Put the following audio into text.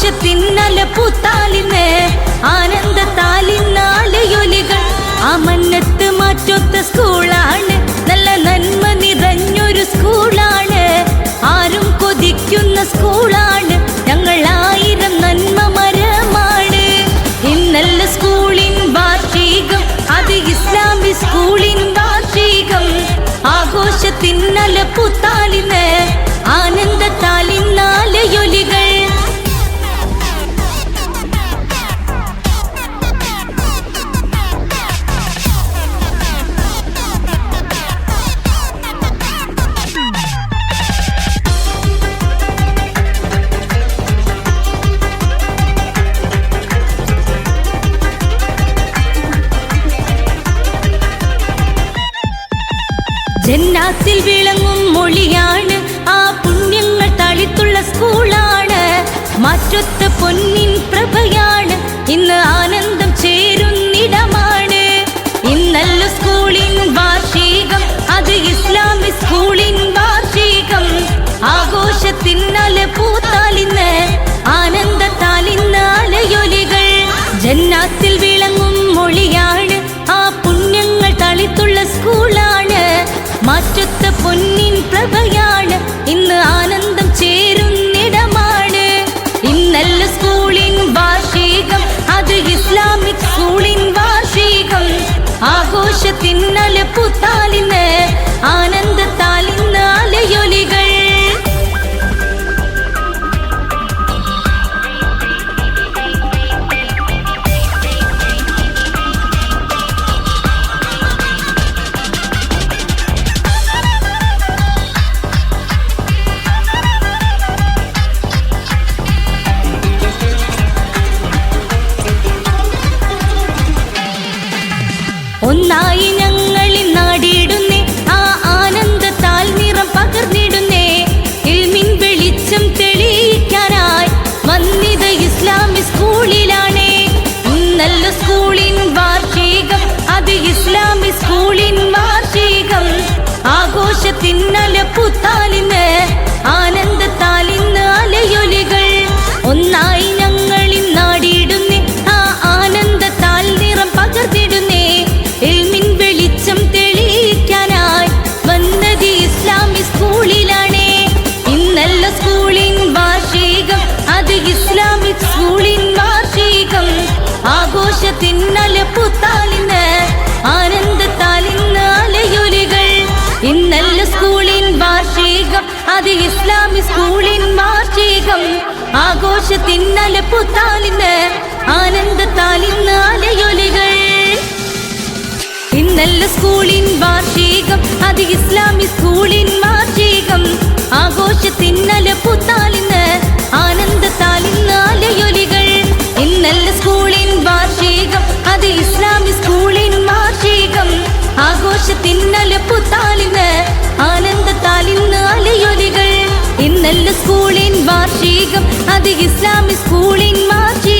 ആഘോഷത്തിന്നല പൂത്താലിന്ന് ആനന്ദത്താലിന്നാലയൊലികൾ ആ മന്നത്ത് മാറ്റൊത്ത സ്കൂളാണ് നല്ല നന്മ നിറഞ്ഞൊരു സ്കൂളാണ് ആരും കൊതിക്കുന്ന സ്കൂളാണ് ഞങ്ങൾ 1000 നന്മ മരമാണ് ഇന്നല്ല സ്കൂളിൻ വാർഷികം അത് ഇസ്ലാമിക് സ്കൂളിൻ വാർഷികം ആഘോഷത്തിന്നല പൂത്താലിന്ന് ആനന്ദത്താലിന്നാലയൊലികൾ ജന്നാത്തിൽ വിളങ്ങും മൊഴിയാണ് ആ പുണ്യങ്ങൾ തളിത്തുള്ള സ്കൂളാണ് മാറ്റൊത്ത പൊന്നിൻ പ്രഭയാണ് ഇന്ന് ആനന്ദം ചേരുന്നിടമാണ് ഇന്നല്ല സ്കൂളിൻ വാർഷികം അത് ഇസ്ലാമിക് സ്കൂളിൻ വാർഷികം ആഘോഷത്തിന്നല പൂത്താലിന്ന് ആനന്ദത്താലിന്നാലയൊലികൾ ജന്നാത്തിൽ വിളങ്ങും മൊഴിയാണ് ആ പുണ്യങ്ങൾ തളിത്തുള്ള സ്കൂളാണ് മാറ്റൊത്ത പൊന്നിൻ പ്രഭയാണ് ഇന്ന് ആനന്ദം ചേരുന്നിടമാണ് ഇന്നല്ല സ്കൂളിൻ വാർഷികം അത് ഇസ്ലാമിക് സ്കൂളിൻ വാർഷികം ആഘോഷത്തിന്നല പൂത്താലിന്ന് ആനന്ദത്താലിന്നാലയൊലികൾ ഒന്നായി ഞങ്ങളിൽ നാടിയിടുന്നേ ആ ആനന്ദത്താൽ നിറം പകർന്നിടുന്നേ ഇൽമിൻ വെളിച്ചം തെളിയിക്കാനായി വന്നിത് ഇസ്ലാമിക് സ്കൂളിലാണേ നല്ല സ്കൂളിൻ വാർഷികം അത് ഇസ്ലാമിക് സ്കൂളിൻ വാർഷികം ആഘോഷത്തിന്നല പൂത്താലിന്ന് ആനന്ദത്താലിന്ന് അലയൊലികൾ ഒന്നായി ഞങ്ങളിൽ നാടിയിടുന്നേ ആ ആനന്ദത്താൽ നിറം പകർന്നിടുന്നേ ഇൽമിൻ വെളിച്ചം തെളിയിക്കാനായി വന്നത് ഇസ്ലാമിക് സ്കൂളിലാണേ ഇന്നല്ല സ്കൂളിൻ വാർഷികം അത് ഇസ്ലാമിക് സ്കൂളിൻ വാർഷികം ആഘോഷത്തിന്നല പൂത്താലിന്ന് ആനന്ദത്താലിന്ന് അലയൊലികൾ ഇന്നല്ല സ്കൂളിൻ വാർഷികം അത് ഇസ്ലാമിക് സ്കൂളിൻ വാർഷികം ആഘോഷത്തിന്നല പൂത്താലിന്ന് ആനന്ദത്താലിന്ന് അലയൊലികൾ ഇന്നല്ല സ്കൂളിൻ വാർഷികം അത് ഇസ്ലാമിക് സ്കൂളിൻ വാർഷികം ആഘോഷത്തിന്നല പൂത്താലിന്ന് ആനന്ദത്താലിന്ന് അലയൊലികൾ ഇന്നല്ല സ്കൂളിൻ വാർഷികം അത് ഇസ്ലാമിക് സ്കൂളിൻ വാർഷികം ആഘോഷത്തിന്നല പൂത്താലിന്ന് ആനന്ദത്താലിന്ന് അലയൊലികൾ ഇന്നല്ല സ്കൂളിൻ വാർഷികം അത് ഇസ്ലാമിക് സ്കൂളിൻ വാർഷികം